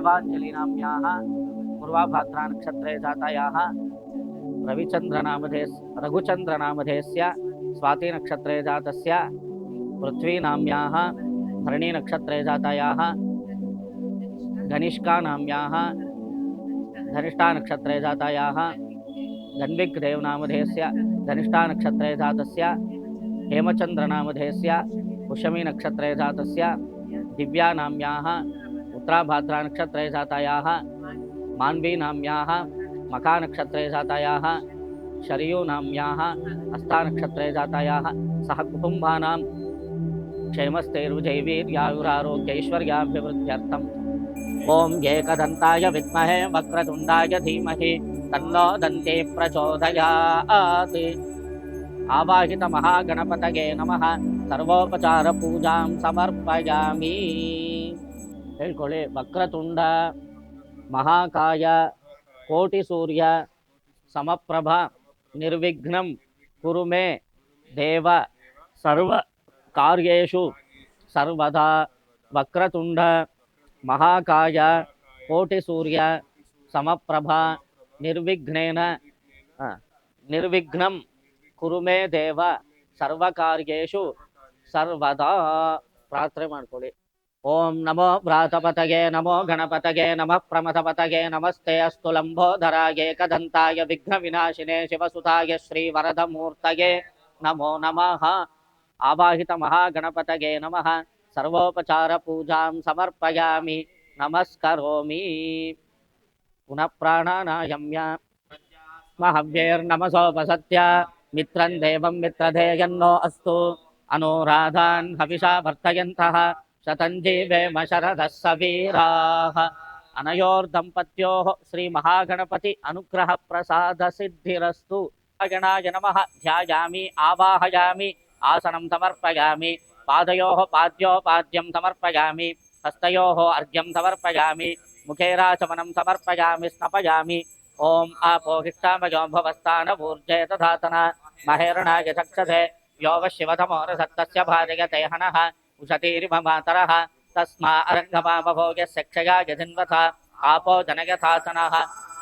देवाञ्जलिनाम्याः पूर्वाभाद्रा नक्षत्रे जातायाः रघुचन्द्रनामधेयस्य स्वाति नक्षत्रे जातस्य पृथ्वीनाम्याः भरणी नक्षत्रे जातायाः घनिष्ठानाम्याः धनिष्ठा नक्षत्रे जातायाः गन्विग्देवनामधेयस्य धनिष्ठा नक्षत्रे जातस्य हेमचन्द्रनामधेयस्य पुष्यमी नक्षत्रे जातस्य दिव्यानाम्याः उत्तराभाद्रा नक्षत्रे जातायाः मान्वीनाम्याः मका नक्षत्रे जातायाः शरयूनाम्याः हस्ता नक्षत्रे जातायाः सह कुटुम्बानां क्षेमस्थैर्विजयवीर्यायुरारोग्यैश्वर्याभिवृद्ध्यर्थम् ओम एकदन्ताय विद्महे वक्रतुण्डाय धीमहि तन्नो दन्ती प्रचोदयात्। आवाहित महागणपतये नमः। सर्वोपचार पूजां समर्पयामि। ಹೇಳ್ಕೊಳ್ಳಿ ವಕ್ರತುಂಡ ಮಹಾಕಾಯ ಕೋಟಿ ಸೂರ್ಯ ಸಮಪ್ರಭ ನಿರ್ವಿಘ್ನಂ ಕುರು ಮೇ ದೇವ ಸರ್ವ ಕಾರ್ಯೇಷು ಸರ್ವದಾ ವಕ್ರತುಂಡ महाकाय कोटि सूर्य समप्रभा निर्विघ्नं कुरु मे देव सर्वकार्येषु सर्वदा प्रार्थने ಮಾಡ್ಕೊಳ್ಳಿ। ओम नमो व्रातपतये नमो गणपतये नमः प्रमथपतये नमस्ते अस्तु लंबोदराय एकदन्ताय विघ्नविनाशिने शिवसुताय श्रीवरदमूर्तये नमो नमः। आवाहित महागणपतये नमः। सर्वोपचार पूजां समर्पयामि नमस्करोमि। पुनः प्राणानायम्य महव्यैर्नमसोपसत्य मित्रं देवं मित्रधेयन्नो अस्तु अनुराधान् हविषा वर्तयन्तः शतं जीवेम शरदः सवीराः। अनयोर्दम्पत्योः श्री महागणपति अनुग्रह प्रसाद सिद्धिरस्तु। गणाय नमः। ध्यायामि आवाहयामि आसनं समर्पयामि। पादयोः पाद्योपाद्यं समर्पयामि। हस्तयोः अर्घ्यं समर्पयामि। मुखे राचमनं समर्पयामि स्नपयामि। ओम आपोहिष्ठामयो भवस्तानपूर्जे तथातना महेरणाय चक्षसे यो वः शिवतमोरसत्तस्य भाजयते हनः उशतीरिव मातरः तस्मा अरङ्गमामभोग्यस्य क्षयाय जिन्वथा आपो जनयथासनः।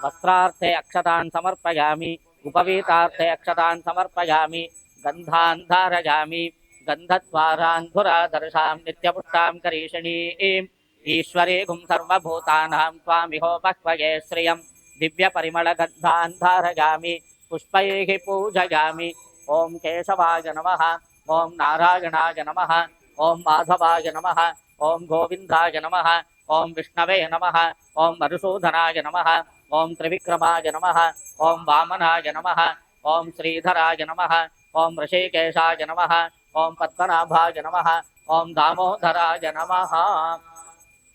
वस्त्रार्थे अक्षतान् समर्पयामि। उपवीतार्थे अक्षतान् समर्पयामि। गन्धान् धारयामि। गन्धद्वारान्धुरादर्शां नित्यपुष्टां करीषणीम् ईश्वरीगुं सर्वभूतानां त्वामिहोपह्वये श्रियं दिव्यपरिमलगन्धान् धारयामि। पुष्पैः पूजयामि। ओम केशवाय नमः। ओम नारायणाय नमः। ओम माधवाय नमः। ओम गोविन्दाय नमः। ओम विष्णवे नमः। ओम मधुसूदनाय नमः। ओम त्रिविक्रमाय नमः। ओम वामनाय नमः। ओम श्रीधराय नमः। ओम ऋषिकेशाय नमः। ओम पद्मनाभाय नमः। ओम दामोदराय नमः।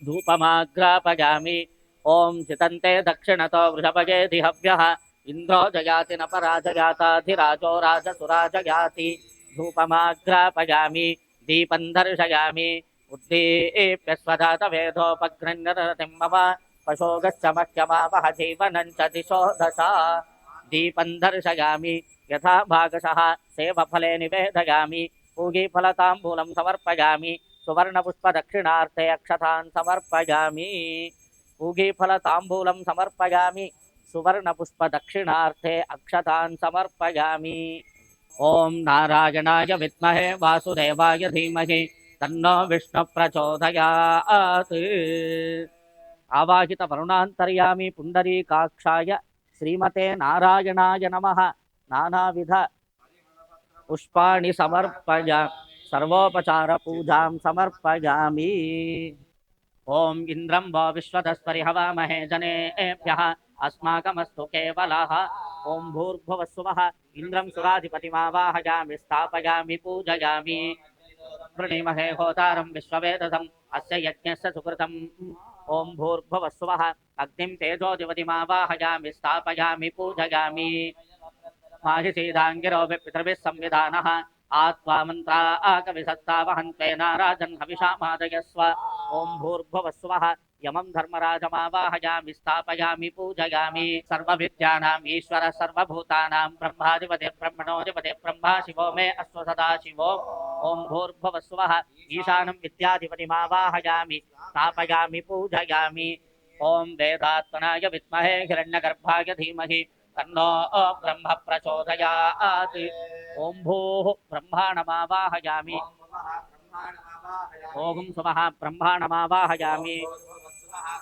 धूपमाग्रापयामि। ओम चितन्ते दक्षिणतो वृषभजेति हव्यः इंद्रो जयाति न पराजयाताधिराजो राजसुराजयाति। धूपमाग्रापयामि। दीपं दर्शयामि। उद्दीप्य स्वजातवेदोपगृह्णरतिं मम पशोगश्च मह्यमावह जीवनं च दिशो दशा। दीपं दर्शयामि। यथा भागशः सेवफले निवेदयामि। पूगीफलताम्बूलं समर्पयामि। सुवर्णपुष्पदक्षिणार्थे अक्षतान् समर्पयामि। पूगीफलताम्बूलं समर्पयामि। सुवर्णपुष्पदक्षिणार्थे अक्षतान् समर्पयामि। ओम नारायणाय विद्महे वासुदेवाय धीमहि तन्नो विष्णु प्रचोदयात्। आवाहित वरुणान्तर्यामि पुण्डरीकाक्षाय श्रीमते नारायणाय नमः। नानाविध पुष्पाणि समर्पयामि। सर्वोपचार पूजां समर्पयामि। ओम इंद्रं वो विश्वतस्परिहवामहे जनेभ्यः अस्माकमस्तु केवलः। ओम भूर्भुवस्सुवः इंद्रं सुराधिपतिमावाहयामि स्थापयामि पूजयामि। वृणीमहे होतारं विश्ववेदसम् अस्य यज्ञस्य सुकृतम्। ओम भूर्भुवस्सुवः अग्निं तेजोदिवतिमावाहयामि स्थापयामि पूजयामि। माहिषीदाङ्गिरो पितृभिः संविधानः आत्वा मन्त्रा आकविसत्तावहन्त्वे नाराजन् हविषा मादयस्व। ओम भूर्भुवस्सुवः यमं धर्मराजमावाहयामि स्थापयामि पूजयामि। सर्वविद्यानाम् ईश्वर सर्वभूतानां ब्रह्माधिपते ब्रह्मणोऽधिपते ब्रह्मा शिवो मे अस्तु सदा शिवो। ओम भूर्भुवस्सुवः ईशानं विद्याधिपतिमावाहयामि स्थापयामि पूजयामि। ओम वेदात्मनाय विद्महे हिरण्यगर्भाय धीमहि तन्नो ब्रह्म प्रचोदयात्। ओम भूः ब्रह्माणमावाहयामि। ओम स्वः ब्रह्माणमावाहयामि।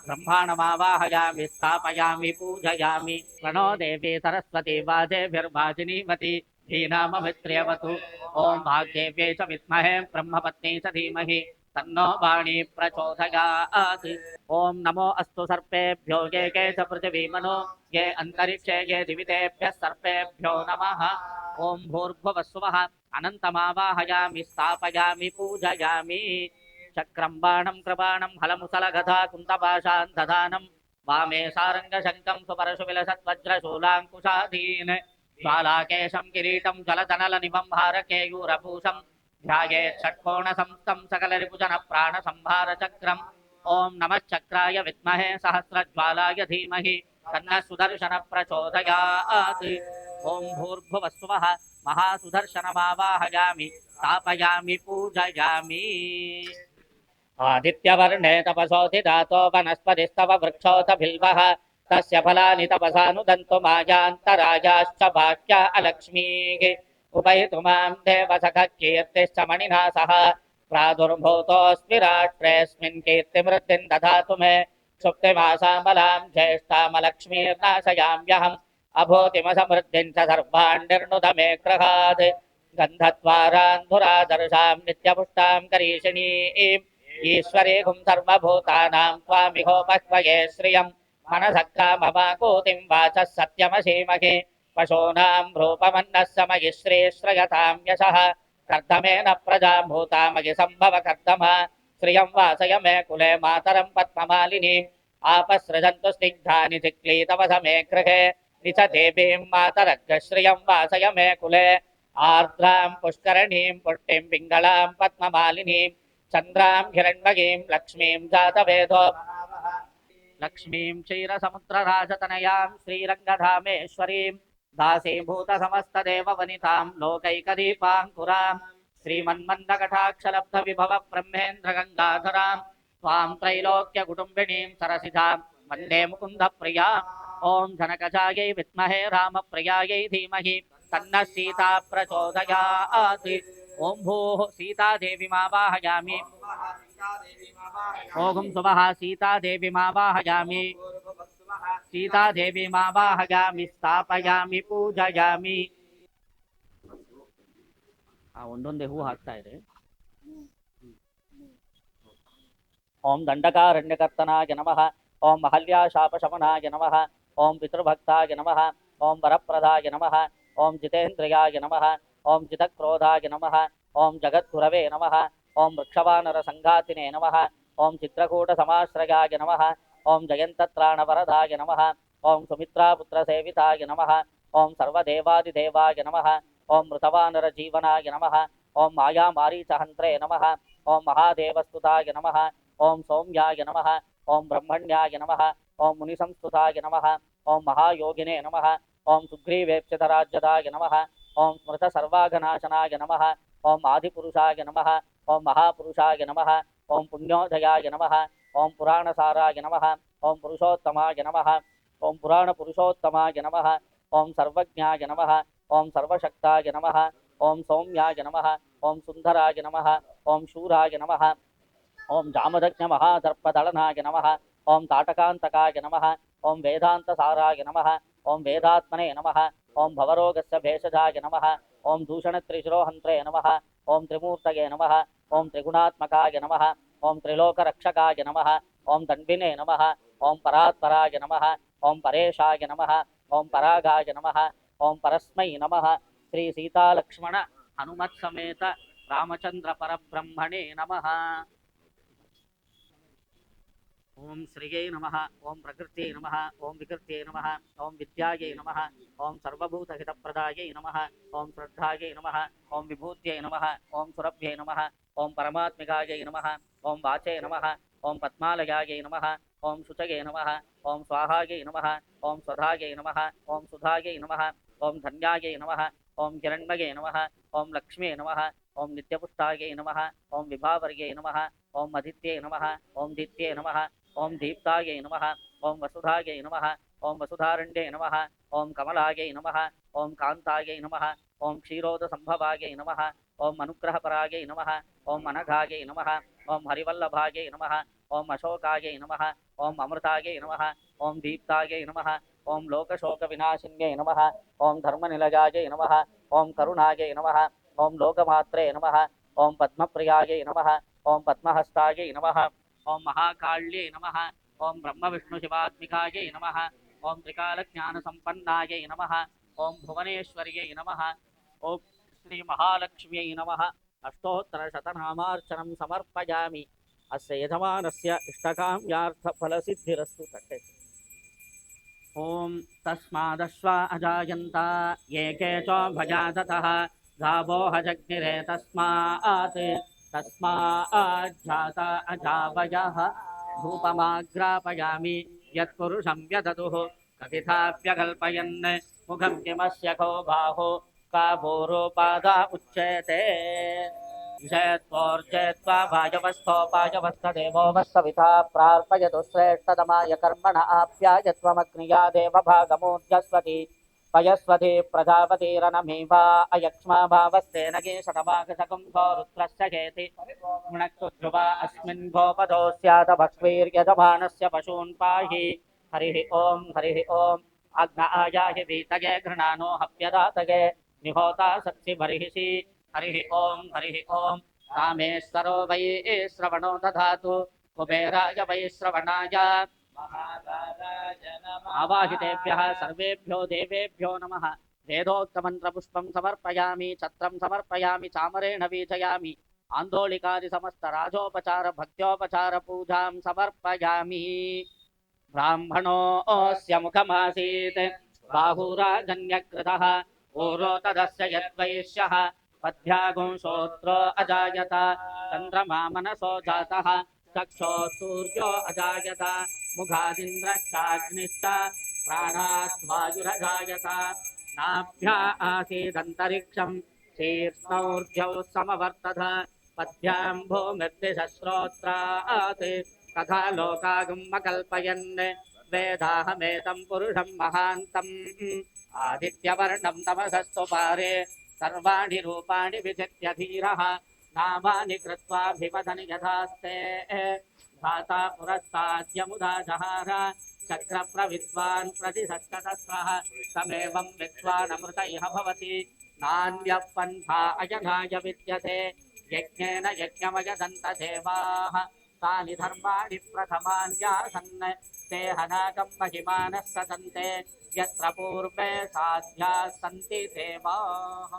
ब्रह्माणमावाहयामि स्थापयामि पूजयामि। प्रणो देवी सरस्वती वाजेभिर्वाजिनीवती धीनाममित्र्यवतु। ओम भाग्येव्यै च विद्महे ब्रह्मपत्नी च धीमहि तन्नो वाणी प्रचोदयात्। ओम नमो अस्तु सर्पेभ्यो ये के च पृथिवीमनो ये अन्तरिक्षे ये दिवितेभ्यः सर्पेभ्यो नमः। ओम भूर्भुवस्सुवः अनन्तमावाहयामि स्थापयामि पूजयामि। चक्रं बाणं कृपाणं हलमुसलगधा कुन्तपाशान् दधानं वामे सारङ्गशङ्कं सुपरशुविलसद्वज्रशूलाङ्कुशाधीन् ज्वालाकेशं किरीटं जलधनलनिभं भारकेयूरभूषं ध्यायेत् षट्कोणसंस्थं सकलरिपुजनप्राणसंहारचक्रम्। ॐ नमश्चक्राय विद्महे सहस्रज्वालाय धीमहि तन्नः सुदर्शनप्रचोदयात्। ॐ भूर्भुवस्सुवः महासुदर्शनमावाहयामि स्थापयामि पूजयामि। आदित्यवर्णे तपसोऽधिदातो वनस्पतिस्तव वृक्षोऽथ बिल्वः तस्य फलानि तपसानुदन्तु मायान्तरायाश्च भाग्या अलक्ष्मीः। उपैतु मां देवसखः कीर्तिश्च मणिना सह प्रादुर्भूतोऽस्मि राष्ट्रेऽस्मिन् कीर्तिमृद्धिं ददातु मे। सुप्तिमासामलां ज्येष्ठामलक्ष्मीर्नाशयाम्यहम् अभूतिमसमृद्धिं च सर्वाण्यर्णुत मे गृहात्। गन्धद्वारान्धुरादर्शां नित्यपुष्टां करीषिणीम् ईश्वरीगुं सर्वभूतानां त्वामिहोपह्वये श्रियं मनसः काममाकूतिं वाचः सत्यमसीमहि। पशूनां रूपमन्नः समयि श्रीश्रयतां यशः कर्दमेन प्रजा भूतामयि सम्भव कर्दमा। श्रियं वासय मे कुले मातरं पद्ममालिनीम् आपसृजन्तु स्निग्धानि चिक्लीतवस मे गृहे निच देवीं मातरग्र श्रियं वासय मे कुले आर्द्रां पुष्करणीं पुष्टिं पिङ्गलां पद्ममालिनीं चन्द्रां हिरण्मयीं लक्ष्मीं जातवेदो लक्ष्मीं क्षीरसमुद्रराजतनयां श्रीरङ्गधामेश्वरीं दासीभूतसमस्तदेववनितां लोकैकदीपाङ्कुरां श्रीमन्मन्दकटाक्षलब्धविभव ब्रह्मेन्द्रगङ्गाधरां त्वां त्रैलोक्यकुटुम्बिनीं सरसिजां वन्दे मुकुन्दप्रियां। ॐ जनकजायै विद्महे रामप्रियायै धीमहि तन्नः सीता प्रचोदयात्। ओम भूः सीतादेवीमावाहयामि। ओम सुवः सीतादेवीमावाहयामि। सीतादेवीमावाहयामि स्थापयामि पूजयामि। ಒಂದೊಂದೇ ಹೂ ಹಾಕ್ತಾ ಇದೆ. ओम दंडकारण्यकर्तनाय नमः। ओम महल्याशापशमनाय नमः। ओम पितृभक्ताय नमः। ओम वरप्रदाय नमः। ओम जितेन्द्रियाय नमः। ओम जितक्रोधाय नमः। ओम जगद्गुरवे नमः। ओम वृक्षवानरसङ्घातिने नमः। ओम चित्रकूटसमाश्रयाय नमः। ओम जयन्तत्राणवरदाय नमः। ओम सुमित्रापुत्रसेविताय नमः। ओम सर्वदेवादिदेवाय नमः। ओम मृतवानरजीवनाय नमः। ओम मायामारीचहन्त्रे नमः। ओम महादेवस्तुताय नमः। ओम सौम्याय नमः। ओम ब्रह्मण्याय नमः। ओम मुनिसंस्तुताय नमः। ओम महायोगिने नमः। ओम सुग्रीवेप्सितराज्यदाय नमः। ओम स्मृतसर्वाघनाशनाय नमः। ओम आदिपुरुषाय नमः। ओम महापुरुषाय नमः। ओम पुण्योदयाय नमः। ओम पुराणसाराय नमः। ओम पुरुषोत्तमाय नमः। ओम पुराणपुरुषोत्तमाय नमः। ओम सर्वज्ञाय नमः। ओम सर्वशक्ताय नमः। ओम सौम्याय नमः। ओम सुंदराय नमः। ओम शूराय नमः। ओम जामदग्नमहादर्पदलनाय नमः। ओम ताटकान्तकाय नमः। ओम वेदान्तसाराय नमः। ओम वेदात्मने नमः। ओम भवरोगस्य भेषजाय नमः। ओम दूषणत्रिशिरोहन्त्रे नमः। ओम त्रिमूर्तये नमः। ओम त्रिगुणात्मकाय नमः। ओम त्रिलोकरक्षकाय नमः। ओम दण्डिने नमः। ओम परात्पराय नमः। ओम परेशाय नमः। ओम परागाय नमः। ओम परस्मै नमः। श्री सीतालक्ष्मण हनुमत्समेत रामचंद्र परब्रह्मणे नमः। ओम श्रियै नमः। ओम प्रकृत्यै नमः। ओम विकृत्यै नमः। ओम विद्यायै नमः। ओम सर्वभूतहितप्रदायै नमः। ओम श्रद्धायै नमः। ओम विभूत्यै नमः। ओम सुरभ्यै नमः। ओम परमात्मिकायै नमः। ओम वाचे नमः। ओम पद्मालयायै नमः। ओम शुचये नमः। ओम स्वाहायै नमः। ओम स्वधायै नमः। ओम सुधायै नमः। ओम धन्यायै नमः। ओम हिरण्मये नमः। ओम लक्ष्मे नमः। ओम नित्यपुष्टायै नमः। ओम विभावर्ये नमः। ओम अदित्ये नमः। ओम दित्ये नमः। ओम दीप्तायै नमः ओम वसुधायै नमः ओम वसुधारण्ये नमः ओम कमलायै नमः ओम कान्तायै नमः ओम क्षीरोदसम्भवायै नमः ओम अनुग्रहपरायै नमः ओम अनघायै नमः ओम हरिवल्लभायै नमः ओम अशोकायै नमः ओम अमृतायै नमः ओम दीप्तायै नमः ओम लोकशोकविनाशिन्यै नमः ओम धर्मनिलयायै नमः ओम करुणायै नमः ओम लोकमात्रे नमः ओम पद्मप्रियायै नमः ओम पद्महस्तायै नमः ओम महाकाल्ये नमः ओम ब्रह्मविष्णुशिवात्मिकायै नमः ओम त्रिकालज्ञानसम्पन्नायै नमः ओम भुवनेश्वर्यै नमः ओम श्रीमहालक्ष्म्यै नमः अष्टोत्तरशतनामार्चनं समर्पयामि अस्य यजमानस्य इष्टकाम्यार्थफलसिद्धिरस्तु तटे ओम तस्मादश्वा अजायन्ता ये केचो भजाततः गावो हजग्निरे तस्माज्जाता अजावयः धूपमाग्रापयामि यत्पुरुषं व्यदतुः कथिताप्यकल्पयन् मुखं किमस्य को बाहो का भूरोपादा उच्यते ईशत्वोर्जयत्वा भाजवस्थोपाजवस्तदेवो वस्तविता प्रार्पयतु श्रेष्ठतमाय कर्मण आप्यायत्वमग्निया देवभागमूर्जस्वती पयस्वती प्रजापतिरनमीवा अयक्ष्मा भावस्तेन केशतवाकशकं रुद्रस्य चेति मुनक्तु ध्रुवा अस्मिन् गोपदो स्यात् भक्ष्वीर्यजमानस्य पशून् पाहि हरिः ॐ अग्न आयाहि वीतये घृणानो हव्यदातये निहोता सत्सि बर्हिषि हरिः ॐ कामेश्वरो वै श्रवणो दधातु कुबेराय वै श्रवणाय आवाहितेभ्यः सर्वेभ्यो देवेभ्यो नमः वेदोक्तमन्त्रपुष्पं समर्पयामि छत्रं समर्पयामि चामरेण वीजयामि आन्दोलिकादिसमस्तराजोपचार भक्त्योपचार पूजां समर्पयामि ब्राह्मणोऽस्य मुखमासीत् बाहुराजन्यकृतः ऊरो तदस्य यद्वैश्यः पद्भ्यागुंशोत्रो अजायत चन्द्रमा मनसो जातः चक्षो सूर्यो अजायत मुखादिन्द्रश्चाग्निश्च प्राणात् वायुरजायत नाभ्या आसीदन्तरिक्षं शीर्ष्णौर्ध्यौ समवर्तत पद्भ्यां भूमिर्दिशश्रोत्रात् तथा लोकागमकल्पयन् वेदाहमेतं पुरुषं महान्तम् आदित्यवर्णं तमसस्तु पारे सर्वाणि रूपाणि विचित्य धीरः नामानि कृत्वाभिवदन् यथास्ते धाता पुरस्ताद्यमुदा जहार चक्रप्रविद्वान् प्रतिशतसहस्रः तमेवं विद्वानमृत इह भवति नान्यः पन्था अयनाय विद्यते यज्ञेन यज्ञमयदन्तदेवाः तानि धर्माणि प्रथमान्यासन् ते हनाकं महिमानः सदन्ते यत्र पूर्वे साध्याः सन्ति देवाः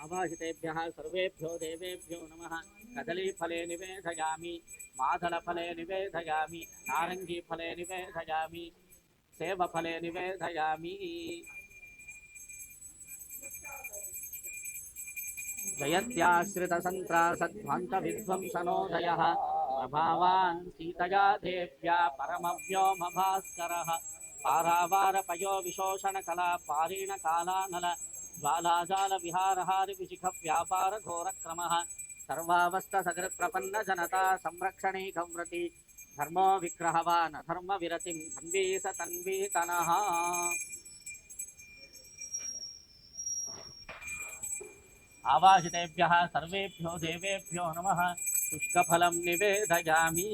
आवाहितेभ्यः सर्वेभ्यो देवेभ्यो नमः कदलीफले निवेदयामि मादलफले निवेदयामि नारङ्गीफले निवेदयामि सेवफले निवेदयामि जयत्याश्रितसन्त्रासध्वान्तविध्वंसनोदयः प्रभावान् सीतया देव्या परमव्योमभास्करः पारावारपयो विशोषणकला पारीणकालानल ज्वालाजालविहारहारिविशिखव्यापारघोरक्रमः सर्वावस्थसकृत्प्रपन्नजनता संरक्षणैकव्रती धर्मो विग्रहवान् धर्मविरतिं धन्वी स तन्वीतनः आवाहितेभ्यः सर्वेभ्यो देवेभ्यो नमः शुष्कफलं निवेदयामि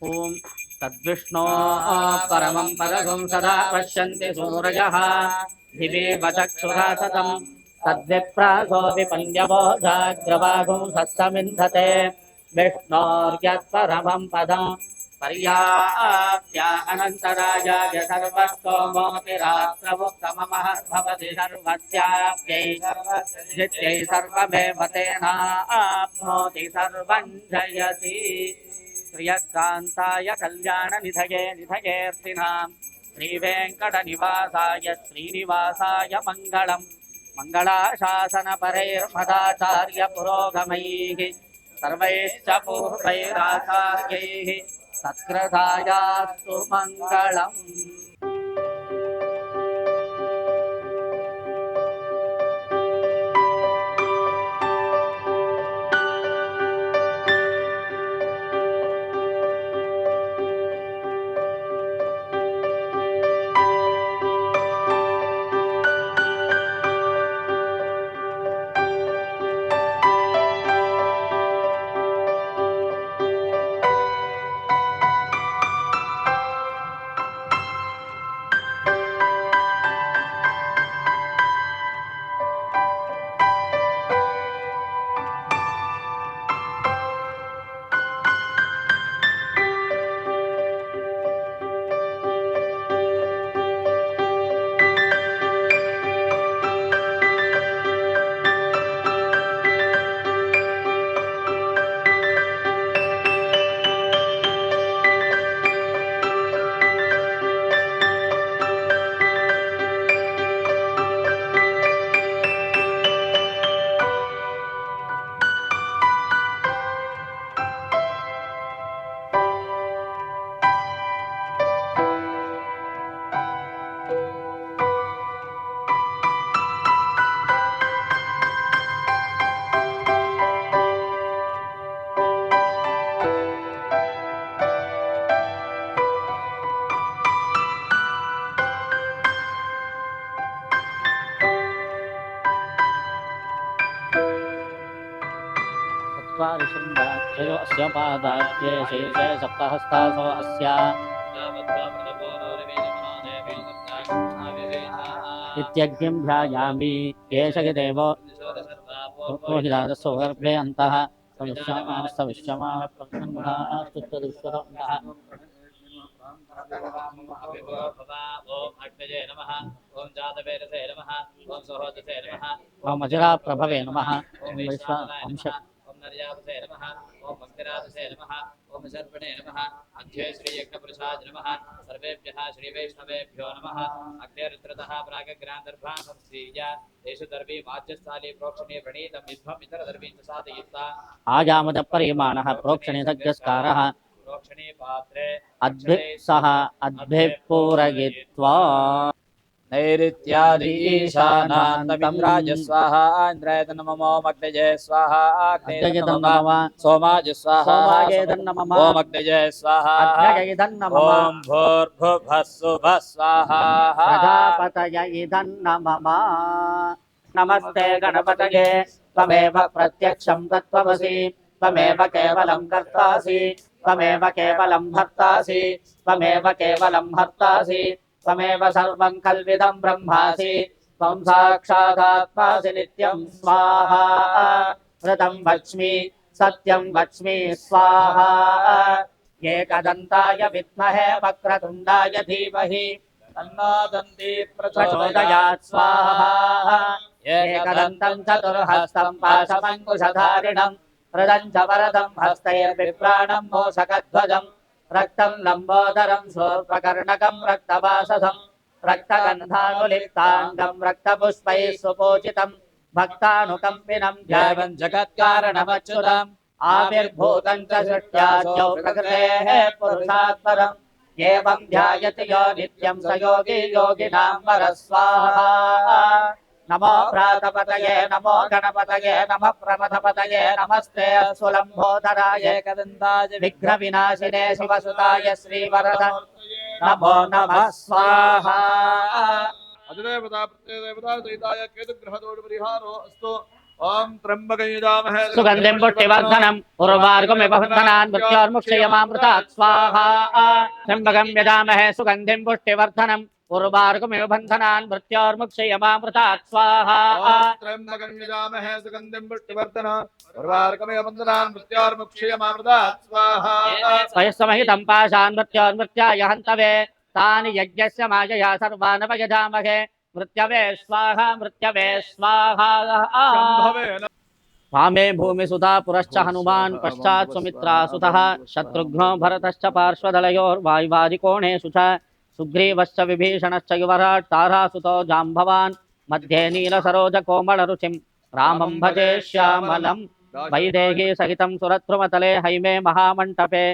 ॐ तद्विष्णो परमं पदगुं सदा पश्यन्ति सूरजः दिवे वचक्षुरा सतम् तद्विप्रासो विपन्यवो जाग्रवागुं सत्समिन्धते विष्णोर्यत्परमं पदं पर्याप्त्या अनन्तरायाय सर्वस्तोमोतिरात्रमुत्तममहद्भवति सर्वस्याप्यै नित्यै सर्वमेव तेनाप्नोति सर्वं जयति श्रियकान्ताय कल्याणनिधये निधयेऽर्थिनां श्रीवेङ्कटनिवासाय श्रीनिवासाय मङ्गलम् मङ्गलाशासनपरैर्मदाचार्यपुरोगमैः सर्वैश्च पूर्वैराचार्यैः सत्कृतायास्तु मङ्गलम्। चत्वारिशृङ्गाख्ययो अस्य पादाख्ये शीर्षे सप्तहस्तासो अस्य इत्यग्निं ध्यायामि एष हि देवो पुरोहितादस्सो गर्भे अन्तः ओम अजरा प्रभवे नमः ओम वंश ओम नर्यावसे नमः ओम भक्तिराजसे नमः ओम सर्वणे नमः अध्ये श्री यज्ञपुरुषाय नमः सर्वेभ्यः श्री वैष्णवेभ्यो नमः अग्निरुद्रतः प्रागग्रान्दर्भां संस्थीय तेषु दर्वी वाच्यस्थाली प्रोक्षणे प्रणीतं विद्वम् इतरदर्वीं च साधयित्वा आजामदपरिमाणः प्रोक्षणे सज्जस्कारः प्रोक्षणे पात्रे अद्भिः सह अद्भिः पूरयित्वा नैऋत्यादीशानान्तमिन्द्राय स्वाहा इन्द्राय नमो मग्नये स्वाहा अग्नये नमः सोमाय स्वाहा सोमाय नमः ओम अग्नये स्वाहा अग्नये नमः ओम भूर्भुवः स्वः स्वाहा प्रजापतये नमः नमस्ते गणपतये त्वमेव प्रत्यक्षं तत्त्वमसि त्वमेव केवलं कर्तासि त्वमेव केवलं भर्तासि त्वमेव केवलं हर्तासि त्वमेव सर्वं कल्विदं ब्रह्मासि त्वं साक्षादात्मासि नित्यं स्वाहा ऋतं वच्मि सत्यं वच्मि स्वाहा एकदन्ताय विद्महे वक्रतुण्डाय धीमहि तन्नो दन्ती प्रचोदयात् स्वाहा एकदन्तं चतुर्हस्तं पाशमङ्कुशधारिणं हृदं च वरदं हस्तैर्बिभ्राणं मूषकध्वजं रक्तं लम्बोदरं शूर्पकर्णकं रक्तवाससं रक्तगन्धानुलिप्ताङ्गं रक्तपुष्पैः सुपूजितं भक्तानुकम्पिनं ध्यानं जगत्कारणमच्युतम् आविर्भूतं च सृष्ट्याद्यौ प्रकृतेः पुरुषात् परम् एवं ध्यायति यो नित्यं स योगी योगिनां वरः स्वाहा नमो प्रातपतये नमो गणपतये नमः प्रमथपतये नमस्ते सुलम्भोदराय एकदन्ताय विघ्नविनाशिने शिवसुताय श्रीवरद नमो नमः स्वाहा अधिदेवता प्रत्ययदेवता सहिताय केतुग्रहदोषपरिहारो अस्तु ओम त्र्यंबकं यजामहे सुगन्धिं पुष्टिवर्धनम् उर्वारुकमिव बन्धनान् मृत्योर्मुक्षयमामृतात् स्वाहा त्र्यम्बकं यजामहे सुगन्धिं पुष्टिवर्धनम् उर्वारुकमिव बन्धनान् मृत्योर्मुक्षयमामृतात् स्वाहा त्र्यंबकं यजामहे सुगन्धिं पुष्टिवर्धनम् उर्वारुकमिव बन्धनान् मृत्योर्मुक्षयमामृतात् स्वाहा स्वयस्समहितं पाशान् मृत्योर्मृत्याय हन्तवे तानि यज्ञस्य मायया सर्वानवयजामहे मृत्यवे स्वाहा मृत्यवे स्वाहा वामे भूमिसुता पुरश्च हनुमान् पश्चात् सुमित्रासुतः शत्रुघ्नो भरतश्च पार्श्वदलयोर्वायुवादिकोणेषु च सुग्रीवश्च विभीषणश्च युवराट् तारासुतो जाम्बवान् मध्ये नीलसरोजकोमलरुचिं रामं भजे श्यामलं वैदेही सहितं सुरद्रुमतले हैमे महामण्टपे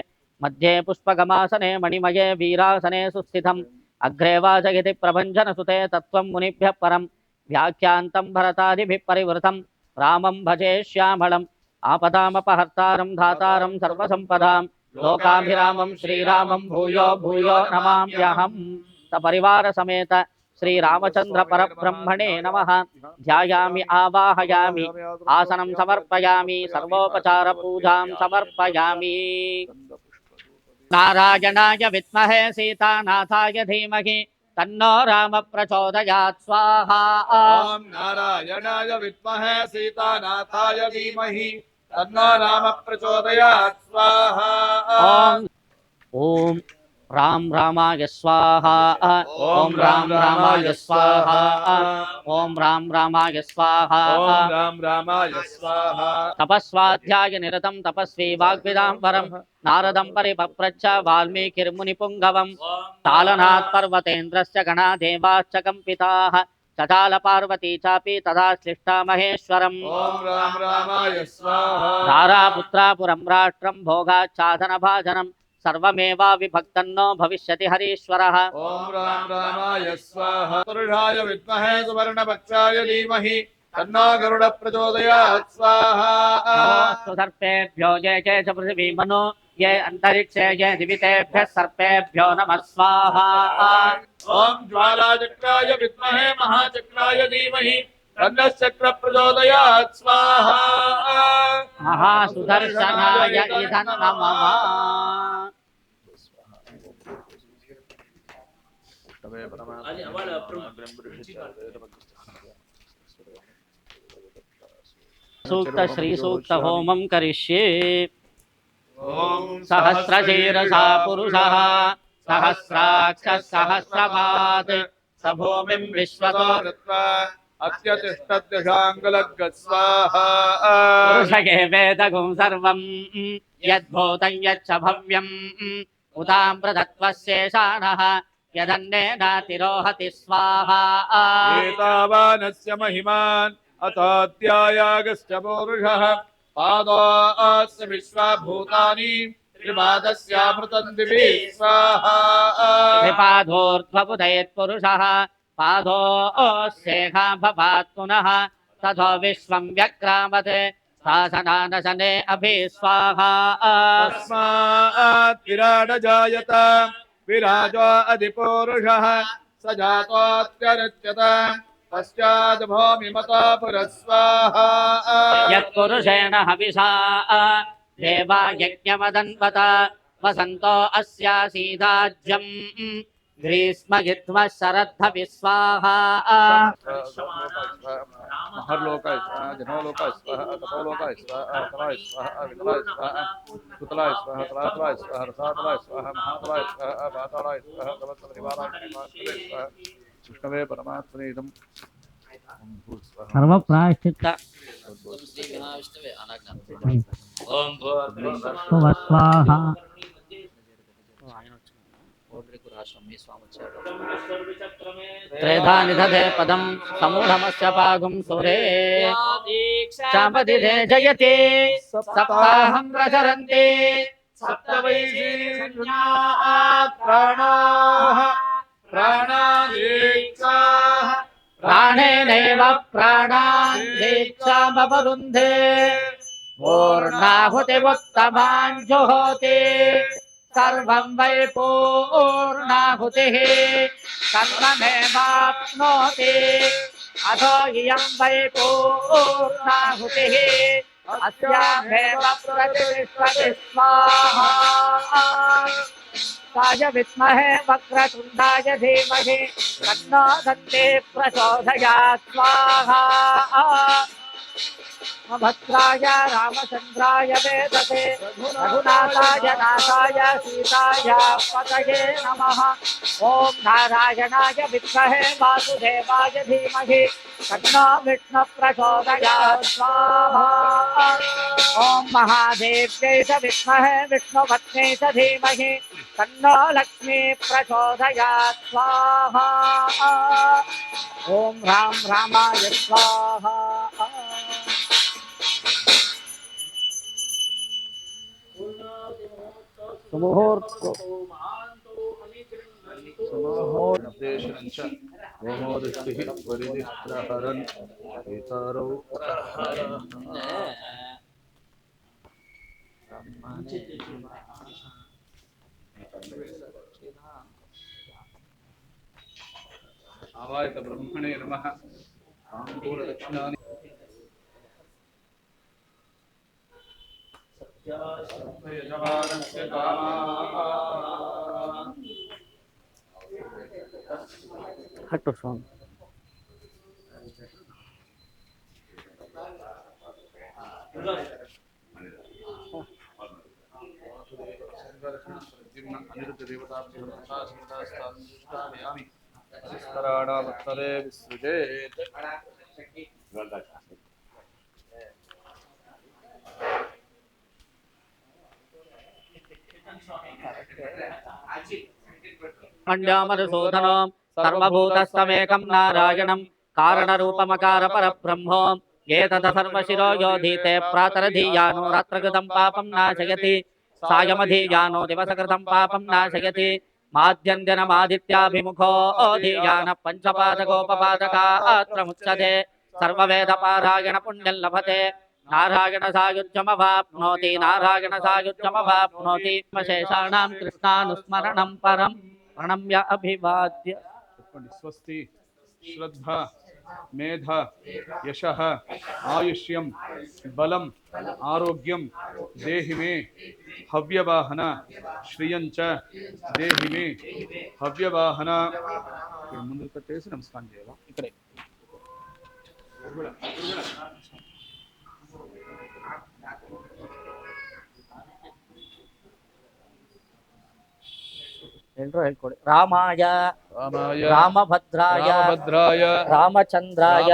मध्ये पुष्पगमासने मणिमये वीरासने सुस्थितम् अग्रे वाचयति प्रभञ्जनसुते तत्त्वं मुनिभ्यः परं व्याख्यान्तं भरतादिभिः परिवृतं रामं भजे श्यामलम् आपदामपहर्तारं धातारं सर्वसम्पदां लोकाभिरामं श्रीरामं भूयो भूयो नमाम्यहम् सपरिवार समेत श्रीरामचंद्र परब्रह्मणे नमः ध्यायामि आवाहयामि आसनं समर्पयामि सर्वोपचार पूजां समर्पयामि नारायणाय विद्महे सीतानाथाय धीमहि तन्नो राम प्रचोदयात् स्वाहा ओम नारायणाय विद्महे सीतानाथाय धीमहि तन्नो राम प्रचोदयात् स्वाहा ओम राम रामाय स्वाहा ओम राम रामाय स्वाहा ओम राम रामाय स्वाहा ओम राम रामाय स्वाहा तपस्वाध्याय निरतं तपस्वी वाग्विदाम्बरं नारदं परिपप्रच्छ वाल्मीकिर्मुनिपुङ्गवं तालनात् पर्वतेन्द्रस्य गणादेवाश्च कम्पिताः चचाल पार्वती चापि तदा श्लिष्टा महेश्वरम् ओम राम रामाय स्वाहा धारापुत्रापुरं राष्ट्रं भोगाच्छादनभाजनं सर्वमेवाविभक्तन्नो भविष्यति हरीश्वरः ओम राम रामाय स्वाहा पुरुषाय विद्महे सुवर्णपक्षाय धीमहि तन्नो गरुड प्रचोदयात् स्वाहा नमोऽस्तु सर्पेभ्यो ये च पृथिवी मनो ये अन्तरिक्षे ये दिवितेभ्यः सर्पेभ्यो नमः स्वाहा ओम ज्वालाचक्राय विद्महे महाचक्राय धीमहि तन्नश्चक्र प्रचोदयात् स्वाहा महासुदर्शनाय इदं नमः सूक्त श्री सूक्त होमं करिष्ये ओम सहस्रशीर्षा पुरुषः सहस्राक्षः सहस्रपात् स भूमिं विश्वतो अत्यतिष्ठद्दशाङ्गलग्गस्वाहा पुरुषये वेदगुं सर्वं यद्भूतं यच्च भव्यम् उताम्रतत्त्वशेषाणः यदन्नेनातिरोहति स्वाहा एतावानस्य महिमान् अतोऽध्यायागश्च पौरुषः पादोऽस्य विश्वभूतानि त्रिपादस्यामृतं दिवि स्वाहा त्रिपादोर्ध्वपुदयत्पुरुषः पादोऽस्येहा भवात् पुनः तथो विश्वं व्यक्रामत् शासनानशने अभि स्वाहा तस्मात् विराड जायत विराजो अधिपौरुषः स जातोऽत्यरच्यत पश्चाद् भूमिमता पुरस्वाहा यत्पुरुषेण हविषा देवा यज्ञमदन्वत वसन्तो अस्यासीदाज्यम् ग्रीष्मयित्वः शरद्धवि स्वाहा महर्लोकाय स्वाहा जनोलोकाय स्वाहा तपोलोकाय स्वाहा तलाय स्वाहा वितलाय स्वाहा सुतलाय स्वाहा तलातलाय स्वाहा रसातलाय स्वाहा महातलाय स्वाहा वातालाय स्वाहा तवत्परिवाराय स्वाहा विष्णवे परमात्मने इदं सर्व प्रायश्चित्त ओम स्वाहा त्रेधा निधते पदं समूढमस्य पागुं सुरे चापदिधे जयते सप्ताहं प्रचरन्ति सप्तवैशीर्यात् प्राणाः प्राणादीक्षाः प्राणेनैव प्राणान् दीक्षामवरुन्धे पूर्णाहुतिमुत्तमान् जुहोति सर्वं वै पूर्णाहुतिः सर्वमेवाप्नोति अथो इयं वै पूर्णाहुतिः अस्यामेव प्रतिष्ठति स्वाहा ताय विद्महे वक्रतुण्डाय धीमहि तन्नो दन्ती प्रचोदयात् स्वाहा भद्राय रामचन्द्राय वेदसे रघुनाथाय नाथाय सीताय पतये नमः ॐ नारायणाय विद्महे वासुदेवाय धीमहि तन्नो विष्णुः प्रचोदयात् स्वाहा ॐ महादेव्यै च विद्महे विष्णुपत्न्यै च धीमहि तन्नो लक्ष्मी प्रचोदयात् स्वाहा ॐ राम रामाय स्वाहा सुमुहूर्तो उपदेशञ्च होमोदृष्टिः परिदिष्टहरन् इतरौ आवायत ब्रह्मणे नमः ताम्बूलदक्षिणानि यजमानस्य कामाः हटो स्वामी अनिरुद्धदेवताभ्योत्तरे विसृजेत् मण्ड्यामधुसूदनो सर्वभूतस्तमेकं नारायणं कारणरूपमकारपरब्रह्मो एतत् सर्वशिरो योधीते प्रातरधीयानो रात्रकृतं पापं नाशयति सायमधीयानो दिवसकृतं पापं नाशयति माद्यन्दिनमादित्याभिमुखो धीयानः पञ्चपादकोपपादकात्रमुच्यते सर्ववेदपारायण पुण्यं लभते नारायण सायुज्यमवाप्नोति नारायण सायुज्यमवाप्नोति शेषाणां कृष्णानुस्मरणं परं प्रणम्य अभिवाद्य स्वस्ति श्रद्धा मेध यशः आयुष्यं बलम् आरोग्यं देहि मे हव्यवाहन श्रियंच देहि मे हव्यवाहन ముందు కట్టేసి నమస్కారం చేయాలి ఇక్కడే रामाय रामभद्राय रामचंद्राय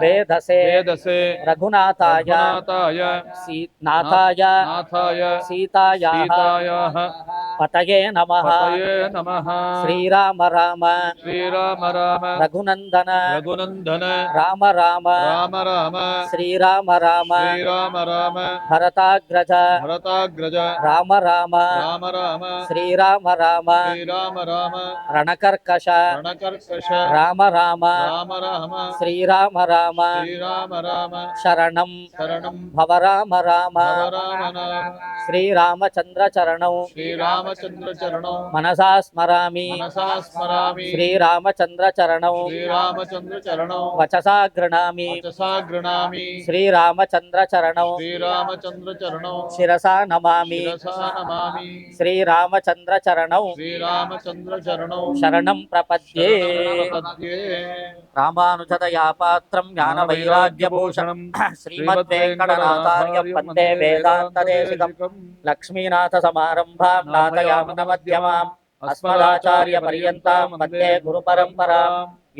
वेदसे रघुनाथाय नाथाय सीतायाः पतये नमः श्रीराम राम रघुनंदन राम राम श्रीराम राम भरताग्रज राम राम श्रीराम राम रणकर्कश राम राम श्रीराम राम शरणं भव राम राम श्रीरामचंद्र चरणौ मनसा स्मरामि श्रीरामचंद्र चरणौ वचसा गृह्णामि श्रीरामचंद्र चरणौ शिरसा नमामि श्रीरामचंद्र चरणौ शरणं प्रपद्ये रामानुजतया पात्रं ज्ञानवैराग्यभूषणं श्रीमद्वेङ्कटनाथार्यं वन्दे वेदान्तदेशिकं लक्ष्मीनाथसमारम्भां नाथयामुनमध्यमाम् अस्मदाचार्यपर्यन्तां वन्दे गुरुपरम्परां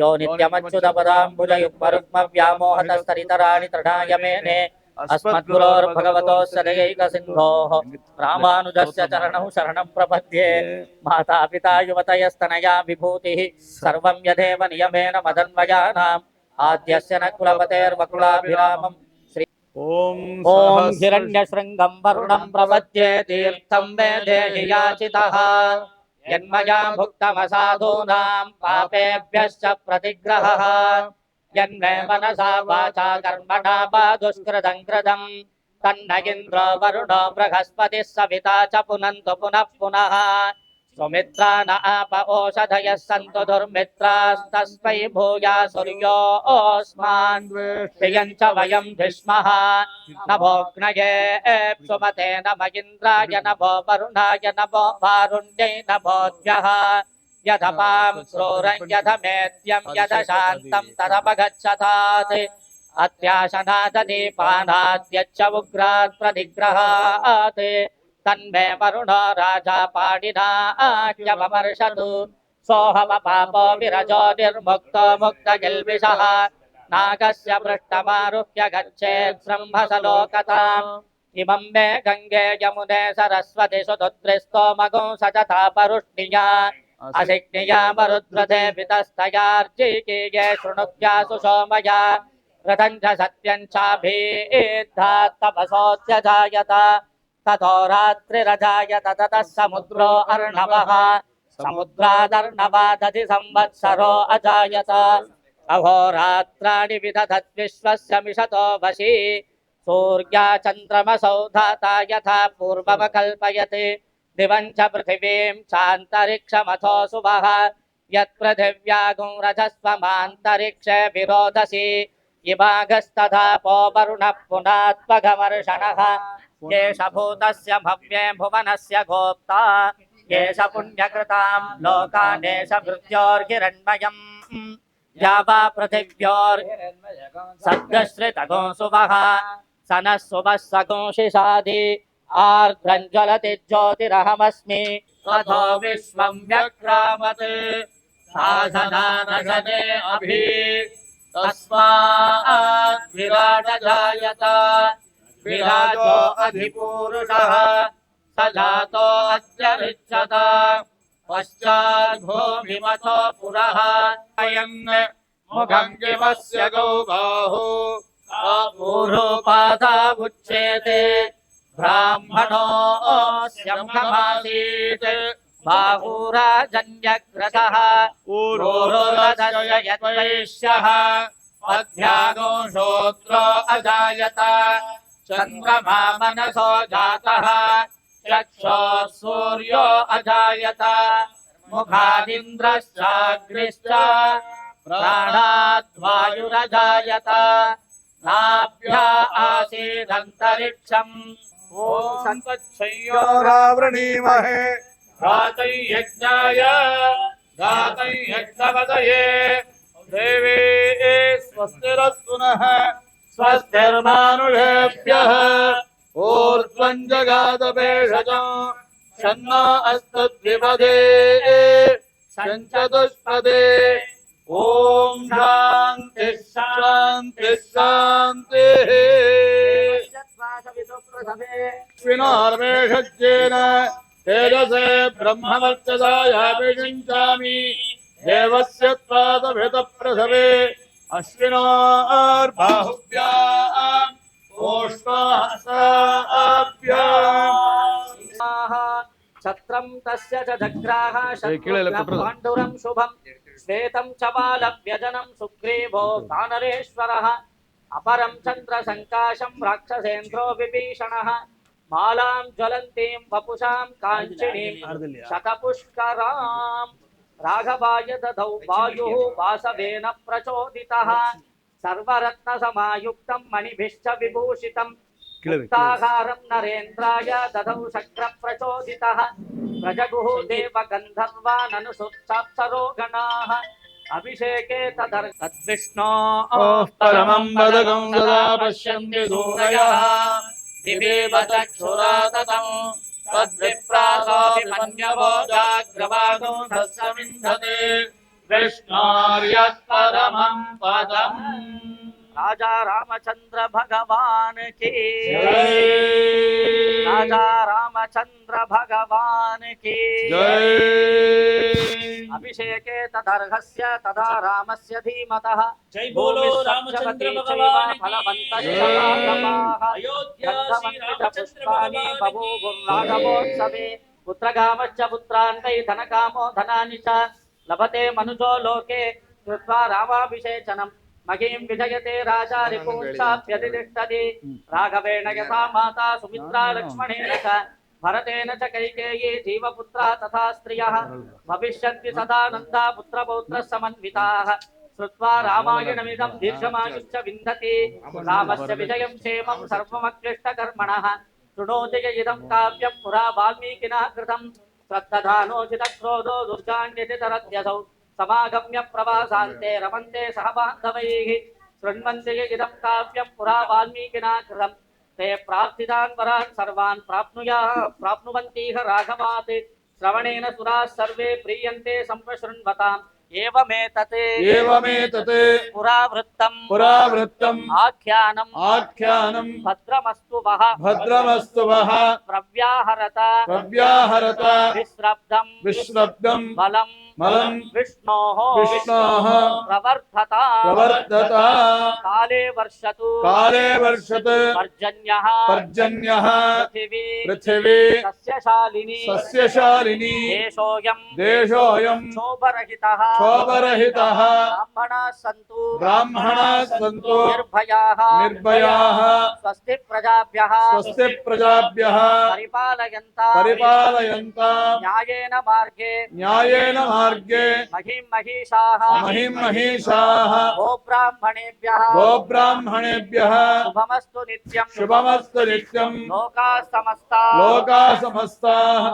यो नित्यमच्युतपदाम्बुजयुग्मरुग्मव्यामोहतस्तरितराणि तृणाय मेने अस्मद्गुरोर्भगवतोऽस्य दयैकसिन्धोः रामानुजस्य चरणौ शरणं प्रपद्ये मातापिता युवतयस्तनया विभूतिः सर्वं यदेव नियमेन मदन्वयानाम् आद्यस्य न कुलपतेर्वकुलाभिरामम् श्री ॐ हिरण्यशृङ्गं वरुणं प्रपद्ये तीर्थं मे देहि याचितः यन्मया भुक्तमसाधूनां पापेभ्यश्च प्रतिग्रहः यन्मे मनसा वाचा कर्मणा वा दुष्कृतं कृतं तन्न इन्द्रो वरुणो बृहस्पतिः सविता च पुनन्तु पुनः पुनः सुमित्रा न आप ओषधयः सन्तु दुर्मित्रास्तस्मै भूयासुर्योऽस्मान् प्रियं च वयं धिष्मः नभोऽग्नये सुमते नम इन्द्राय नभो वरुणाय नभो वारुण्यै नभोऽद्यः यथपां क्रूरं यथमेद्यं यथशान्तं तदपगच्छतात् अत्याशनाददीपानाद्यच्च उग्रात् प्रतिग्रहात् तन्मे वरुणो राजा पाणिना आज्ञमर्षतु सोऽहमपापो विरजो निर्मुक्तो मुक्तकिल्बिषः नागस्य पृष्ठमारुह्य गच्छेत् ब्रह्मसलोकताम् इमं मे गङ्गे यमुने सरस्वति सुतुद्रिस्तोमगो सजता परुष्णिया असिग्निया मरुद्रथे पितस्तयार्चिकीये शृणुभ्यासु सोमया रथं च सत्यं चाभिद्धात् तपसोऽध्यजायत ततो रात्रिरजायत ततः समुद्रो अर्णवः समुद्रादर्णवादधि संवत्सरो अजायत अहोरात्राणि विदधद्विश्वस्य मिषतो वशी सूर्या चन्द्रमसौ धाता यथा पूर्वमकल्पयति दिवं च पृथिवीं चान्तरिक्षमथो सुवः यत्पृथिव्यागुं रजस्वमान्तरिक्षे विरोधसि इवागस्तधापो वरुणः पुनात्मघमर्षणः येष भूतस्य भव्ये भुवनस्य गोप्ता येष पुण्यकृतां लोकानेष मृत्योर्हिरण्मयम् या वा पृथिव्योर्सद्गश्रितगो सुवः सनः सुवः सगोषिषादि आर्द्रञ्ज्वलति ज्योतिरहमस्मि तथो विश्वं व्यक्रामत् साधनानशने अभि तस्मात् विराट जायत विराजो अधिपूरुषः स जातो अत्यरिच्छत पश्चाद्भूमिमतो पुरः अयन् मुखं किमस्य गौ बाहु पूर्वोपादावुच्येते ब्राह्मणोऽस्य मुखमासीत् बाहुराजन्यग्रसः ऊरोरदस्य यद्वैश्यः अध्यागो श्रोत्रो अजायत चन्द्रमा मनसो जातः चक्षुः सूर्यो अजायत मुखादिन्द्रश्चाग्निश्च प्राणाद्वायुरजायत नाभ्या आसीदन्तरिक्षम् ॐ संतच्छयोरावृणीमहे घातयज्ञपतये देवे स्वस्तिरस्तु नः स्वस्तिर्मानुषेभ्यः ऊर्ध्वं जगादपेषजं शन्नो अस्तद्विपदे शञ्चतुष्पदे ॐ शान्ति शान्ति शान्तिः विनार्मेषज्येन तेजसे ब्रह्मवर्चसायाभिषिञ्चामि देवस्य त्वादभितप्रसवे अश्विनोर्बाहुभ्याम् ओष्मासाभ्याम् छत्रं तस्य च जग्राह पाण्डुरं शुभं श्वेतं च बालव्यजनं सुग्रीवो वानरेश्वरः अपरं चन्द्रसङ्काशं राक्षसेन्द्रो विभीषणः मालां ज्वलन्तीं वपुषां काञ्चिनीं शतपुष्करां राघवाय ददौ वायुः वासवेन प्रचोदितः सर्वरत्नसमायुक्तं मणिभिश्च विभूषितं मुक्ताहारं नरेन्द्राय ददौ शक्रप्रचोदितः प्रजगुः देवगन्धर्वाननुसुप्ताप्सरो गणाः अभिषेके तद्विष्णोः परमं पदकं सदा पश्यन्ति सूरयः दिवेव चक्षुराततं तद्विप्रासोऽपि मन्यवो जाग्रवागो धस्समिन्धते विष्णोर्यत्परमं पदम् राजा रामचंद्र भगवान की जय। राजा रामचंद्र भगवान की जय। अभिषेके तदर्हस्य तदा रामस्य धीमतः जय बोलो रामचंद्र भगवान की जय। अयोध्या श्री रामचंद्र भगवान की राघवोत्सवे पुत्रकामश्च पुत्रान्वै धनकामो धनानि च लभते मनुजो लोके कृत्वा रामाभिषेचनम् महीं विजयते राजा रिपुंसाभ्यतिष्ठति राघवेण यथा माता सुमित्रा लक्ष्मणेन च भरतेन च कैकेयी जीवपुत्रा तथा स्त्रियः भविष्यन्ति सदा नन्दा पुत्रपौत्रः समन्विताः श्रुत्वा रामायणमिदं दीर्घमायुश्च विन्दति रामस्य विजयं क्षेमं सर्वमक्लिष्टकर्मणः शृणोति य इदं काव्यं पुरा वाल्मीकिनः कृतं श्रद्धधानोचितक्रोधो दुर्गान्यतितरत्यसौ समागम्य प्रवासान्ते रमन्ते सह बान्धवैः शृण्वन्ति इदं काव्यं पुरा वाल्मीकिना कृतं ते प्रार्थितान् वरान् सर्वान् प्राप्नुवन्तीह राघवात् श्रवणेन सुराः सर्वे प्रीयन्ते संशृण्वताम् एवमेतत् पुरावृत्तम् आख्यानं भद्रमस्तु वः प्रव्याहरत विश्रब्दं मलं विष्णोः विष्णोः प्रवर्धता काले वर्षतु पर्जन्यः पर्जन्यः पृथिवी सस्यशालिनी देशोऽयं क्षोभरहितः ब्राह्मणाः सन्तु निर्भयाः स्वस्ति प्रजाभ्यः परिपालयन्तां न्यायेन मार्गे महिषाः गोब्राह्मणेभ्यः शुभमस्तु नित्यं लोकाः समस्ताः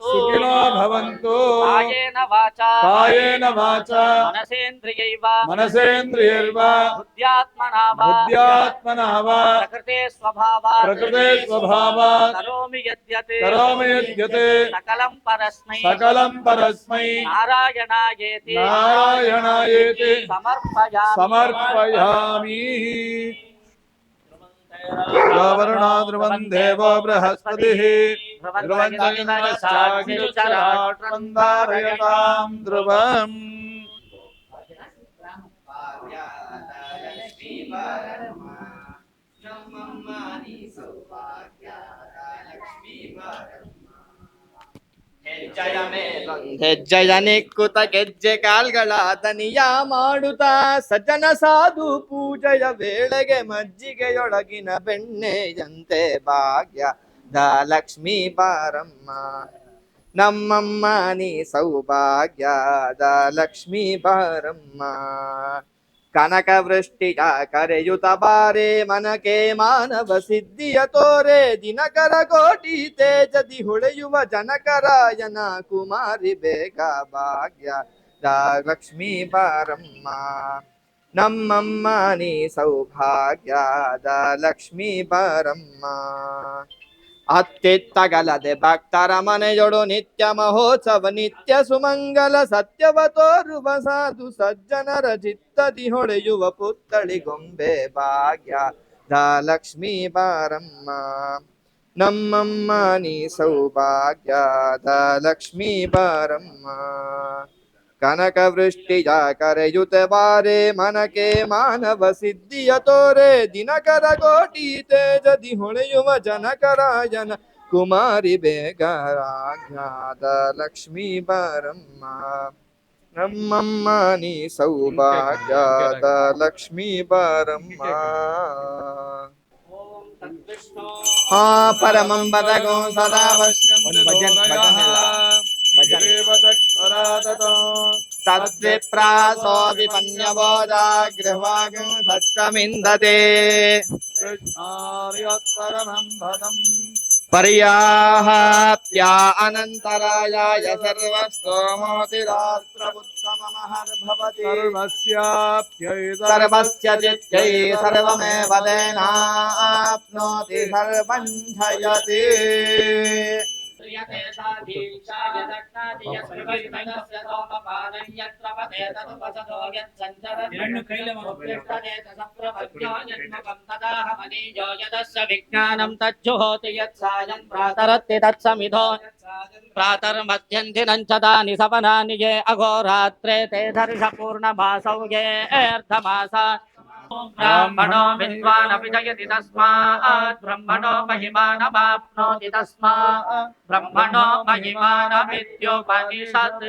सुखिनो भवन्तु कायेन वाचा मनसेन्द्रियैर्वा बुद्ध्यात्मना वा प्रकृते स्वभावात् करोमि यद्यत् सकलं परस्मै नारायणायेति समर्पयामि। वरुणो ध्रुवं देवो बृहस्पतिः ध्रुवं ध्रुवम्। ಹೆಜ್ಜೆಯ ನಿಕ್ಕುತ ಗೆಜ್ಜೆ ಕಾಲ್ಗಳ ದನಿಯ ಮಾಡುತ್ತಾ ಸಜ್ಜನ ಸಾಧು ಪೂಜೆಯ ವೇಳೆಗೆ ಮಜ್ಜಿಗೆಯೊಳಗಿನ ಬೆಣ್ಣೆಯಂತೆ ಭಾಗ್ಯದ ಲಕ್ಷ್ಮೀ ಬಾರಮ್ಮ ನಮ್ಮಮ್ಮ ನೀ ಸೌಭಾಗ್ಯದ ಲಕ್ಷ್ಮೀ ಬಾರಮ್ಮ ಕನಕ ವೃಷ್ಟಿಯ ಕರೆಯುತ ಬಾರೆ ಮನಕೆ ಮಾನವ ಸಿದ್ಧಿಯ ತೋರೆ ದಿನಕರ ಕೋಟಿ ತೇಜದಿ ಹೊಳೆಯುವ ಜನಕರಾಯನ ಕುಮಾರಿ ಬೇಗ ಭಾಗ್ಯದ ಲಕ್ಷ್ಮೀ ಬಾರಮ್ಮ ನಮ್ಮಮ್ಮ ನೀ ಸೌಭಾಗ್ಯದ ಲಕ್ಷ್ಮೀ ಬಾರಮ್ಮ ಅತ್ತಿತ್ತಗಲದೆ ಭಕ್ತರ ಮನೆಯೊಡು ನಿತ್ಯ ಮಹೋತ್ಸವ ನಿತ್ಯ ಸುಮಂಗಲ ಸತ್ಯವ ತೋರುವ ಸಾಧು ಸಜ್ಜನರ ಚಿತ್ತದಿ ಹೊಳೆಯುವ ಪುತ್ತಳಿ ಗೊಂಬೆ ಭಾಗ್ಯದ ಲಕ್ಷ್ಮೀ ಬಾರಮ್ಮ ನಮ್ಮಮ್ಮ ನೀ ಸೌಭಾಗ್ಯದ ಲಕ್ಷ್ಮೀ ಬಾರಮ್ಮ ಕನಕ ವೃಷ್ಟಿಯ ಕರೆಯುತ ಬಾರೆ ಮನಕೆ ಮಾನವ ಸಿದ್ಧಿಯ ತೋರೆ ದಿನಕರ ಕೋಟಿ ತೇಜದಿ ಹೊಳೆಯುವ ಜನಕರಾಯನ ಕುಮಾರಿ ಬೇಗರಾಜ್ಞಾದ ಲಕ್ಷ್ಮೀ ಬಾರಮ್ಮ ನಮ್ಮಮ್ಮ ನೀ ಸೌಭಾಗ್ಯದ ಲಕ್ಷ್ಮೀ ಬಾರಮ್ಮ ಹಾ ಪರಮಂ ಬದಗೋ ಸದಾ ಭಜನ್ तद्विप्रासो विपन्यवोजागृह्वागं सत्समिन्दते पर्याहाप्या अनन्तरायाय सर्वस्तोमोतिरात्रमुत्तममहर्भवति सर्वस्य चित्यै सर्वमेव तेनाप्नोति सर्वं जयति विज्ञानं तज्जुहोति यत्सायं प्रातरत्ति तत्समिधो प्रातर्मध्यन्ति नञ्चदानि सपनानि ये अघोरात्रे ते दर्शपूर्णमासौ ये अर्धमासा ब्राह्मणो विद्वानपि जयति तस्मात् ब्रह्मणो महिमानमाप्नोति तस्मात् ब्रह्मणो महिमानमित्युपनिषत्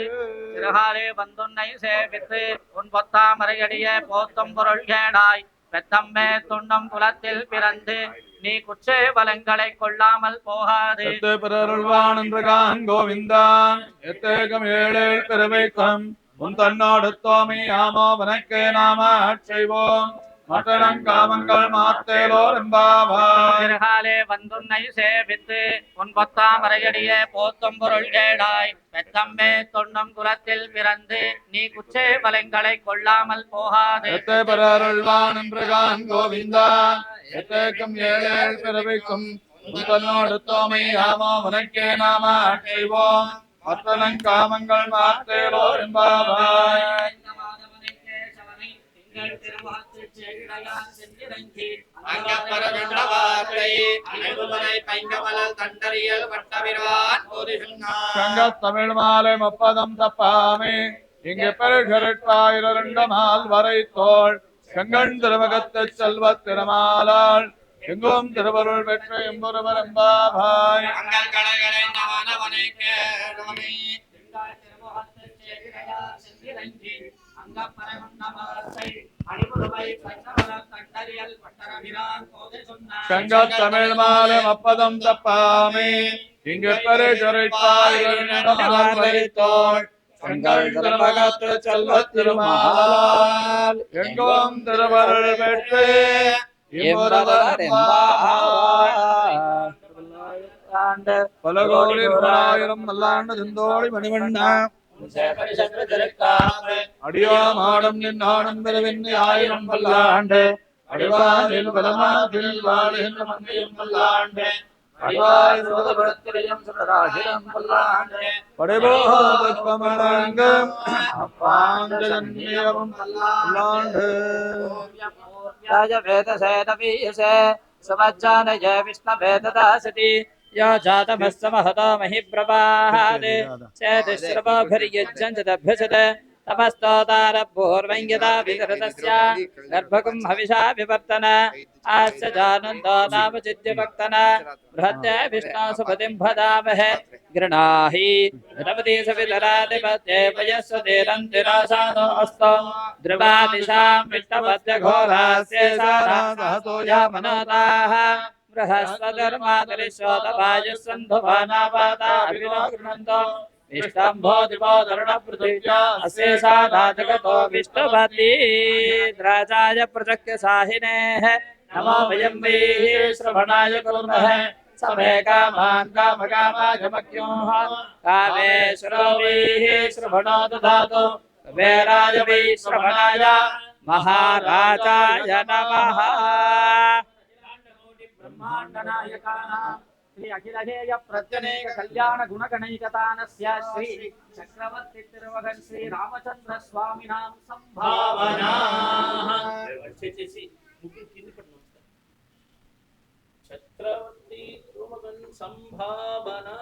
திருஹாலே வந்துன்னை சேவித்து உன் பொத்தாமரையடியே போத்தும் பொருள் கேடாய் பெத்தம்மே துண்ணும் குலத்தில் பிறந்து நீ குச்சே வலங்களை கொள்ளாமல் போகாது கோவிந்தா எத்தேகம் ஏழேழ் பிறவைக்கும் உன் தன்னோடு தோமி ஆமோ வனக்கே நாம செய்வோம் மட்டனம் காமங்கள் மாத்தேலோர் எம்பாவாய் திருஹாலே வந்துன்னை சேவித்து உன் பொத்தாமரையடியே போத்தும் பொருள் கேடாய் பெத்தம்மே தொன்னும் குலத்தில் பிறந்து நீ குச்சே வலங்களை கொள்ளாமல் போகாது கோவிந்தா எத்தேகம் ஏழேழ் பிறவைக்கும் உன் தன்னோடு தோமி ஆமோ வனக்கே நாம செய்வோம் மட்டனம் காமங்கள் மாத்தேலோர் எம்பாவாய் அங்கப்பரகண்டவார்த்தை அனைவரை பைங்கமலல் தண்டறியல் வட்டவிரான் சங்கத் தமிழ் மாலை முப்பதம் தப்பாமே இங்கு பெருகருட்பாயிரண்டமால் வரை தோள் செங்கண் திருமகத்து செல்வத் திருமாலாள் எங்கும் திருவருள் பெற்ற எம்பொருவர் எம்பாபாய் அங்கள் கடைகளை நானவனை கேடுவனே சங்கத் தமிழ் மாலை முப்பதம் தப்பாமே இங்கு பெருகருட்பாயிரண்டமால் வரை தோள் செங்கண் திருமகத்து செல்வத் திருமாலாள் எங்கும் திருவருள் பெற்று பல கோடி நூறாயிரம் மல்லாண்டு செந்தோடி மணிவண்ணா அடியாமாடம் நின்னாடும் பிறவின் ஆயிரம் பல்லாண்டு அடிவாரில் பலமாதில் வாழுகின்ற மங்கையும் பல்லாண்டு அடிவாய் சோதபுரத்திலையும் சுடராகிரம் பல்லாண்டு படைபோதம் அப்பாண்டலும் பல்லாண்டு वेदसेदवीयसे समज्जानय विष्णवेददासति यो जातमस्तमहतो महिप्रवाहात् चेतिश्रवोभिर्यज्जञ्जदभ्यसत् तमस्तोतारपूर्वं यदा विदृतस्य गर्भकुं हविषा विवर्तन आस्य जानन्दो नाम चिद्यभक्तन बृहत्ते विष्णुसुपतिं भदामहे गृणाहि रवति सवितरादिपत्ये पयस्वतीरन्तिरासानो अस्तो ध्रुवादिशां विष्णुपत्यघोरास्य सारासहतो यामनोताः बृहस्पतिर्मातरिश्वतवायुस्सन्धुवानावाता अभिनो गृह्णन्तो विष्टम्भोदिवोदरणपृथिव्या अस्य साधा जगतो विष्णुपति द्राजाय प्रचक्यसाहिनेः नमो वयं वैः श्रवणाय कुर्मः समे कामान् कामकामाजमख्योः कामेश्वरो वैः श्रवणो दधातु कुबेराय वै श्रवणाय महाराजाय नमः श्री अखिलहेय प्रत्यनेक कल्याण गुणगणैकतानस्य श्री चक्रवर्ती तिरुवगन श्री रामचंद्र स्वामिनां संभावना चक्रवर्ती तिरुवगन संभावना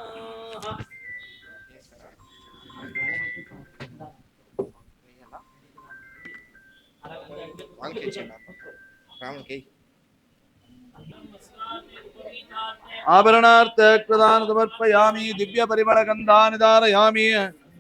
आभरणार्थ प्रदान समर्पयामि दिव्य परिमल गंधानि धारयामि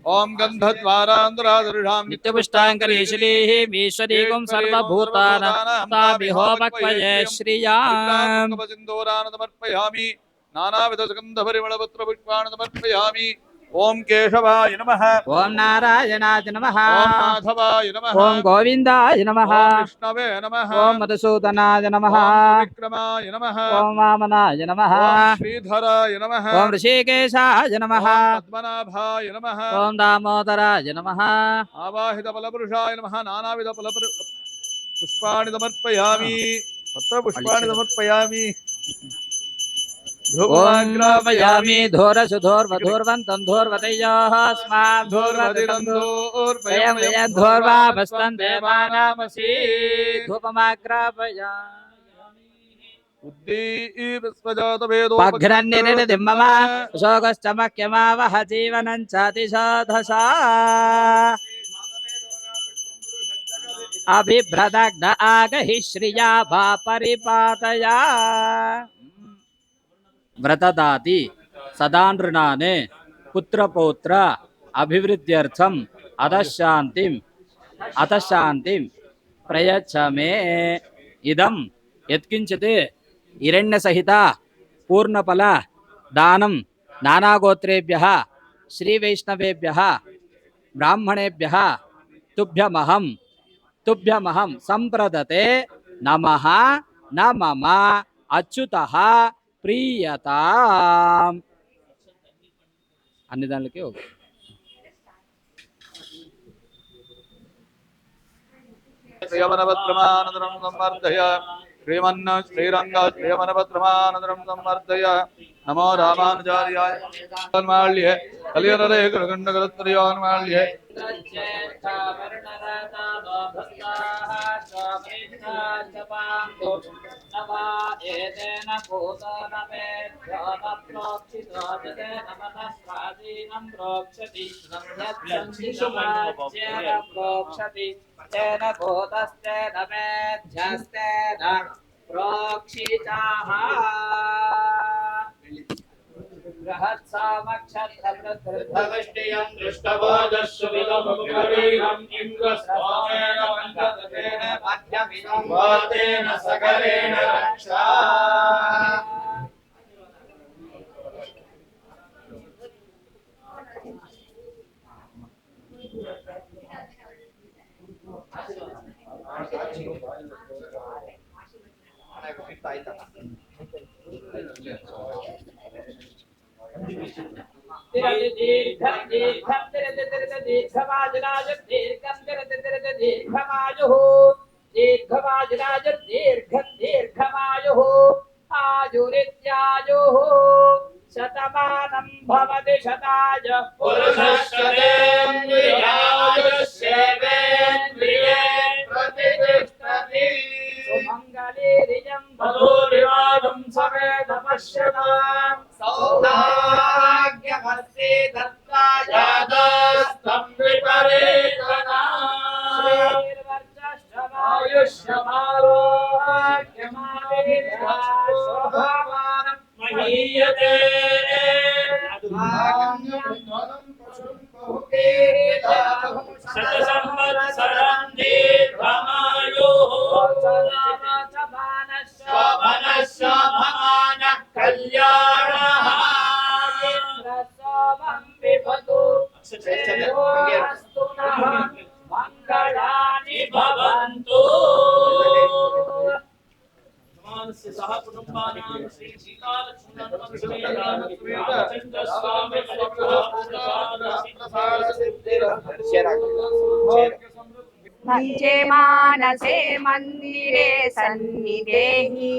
ओम गंधद्वारांतरादृढां नित्यपुष्टाङ्करीशलीः मीश्वरीगुं सर्वभूतानां ताभिहोपक्वये श्रियाम् सिन्दूरान् समर्पयामि नानाविध सुगंध परिमल पत्र पुष्पाणि समर्पयामि ओम केशवाय नमः ओम नारायणाय नमः ओम माधवाय नमः ओम गोविन्दाय नमः ओम विष्णवे नमः ओम मधुसूदनाय नमः ओम विक्रमाय नमः ओम वामनाय नमः ओम श्रीधराय नमः ओम ऋषिकेशाय नमः ओम पद्मनाभाय नमः ओम दामोदराय नमः आवाहित फलपुरुषाय नमः नानाविध पुष्पाणि समर्पयामि पत्र पुष्पाणि समर्पयामि ओम ग्रामयामि धोरसुधोर्वधोर्वन्तं धोर्वतयोः अस्मान् धोर्वतिरन्दोर्वयं वयं धोर्वावस्तं देवानामसि धूपमाग्रापयामि पघ्रन्निर्दिमम शोकश्चमक्यमावह जीवनं चातिशोधसा अभिभ्रदग्ध आगहि श्रिया वा परिपातया व्रतदाति सदानृणाने पुत्रपौत्र अभिवृद्ध्यर्थम अतशांतिम प्रयच्छ मे इदं यत्किंचित् हिरण्य सहित पूर्णफल दानं नानागोत्रेभ्यः श्रीवैष्णवेभ्यः ब्राह्मणेभ्यः तुभ्यमहं संप्रदते नमः न मम अच्युतः प्रीयता अन्य दानिके ओके श्रीमन्नवत्रमानन्दरं संवर्धय श्रीमन्न श्रीरङ्ग श्रीमन्नवत्रमानन्दरं संवर्धय नमो रामानुजार्याय अन्माल्ये कलियनरे गणगणगणत्रयान्माल्ये बृहत्सामक्षत्रवृद्धवष्टियं दृष्टवादस्वविदमुखरीरम् इन्द्रस्वामेन पञ्चदशेन मध्यमिदं वातेन सकलेन रक्षा आयुरित्यायुः शतमानं भवति शताय पुरुषश्चतेन्द्रियायुष्येवेन्द्रिये प्रतिष्ठति सुमङ्गलेरियं मधुरिवादं समेत पश्यताम् सौभाग्यमस्ति दत्ता यादास्तं विपरीतना शोभामानं महीयते शतसंवत्सरं दीर्घमायुः शोभनः शोभमानः कल्याणः मङ्गलानि भवन्तु मानस्य सह कुटुम्बानां श्री सीतालक्ष्मण रामचन्द्र स्वामी भजे मानसे मन्दिरे सन्निधेहि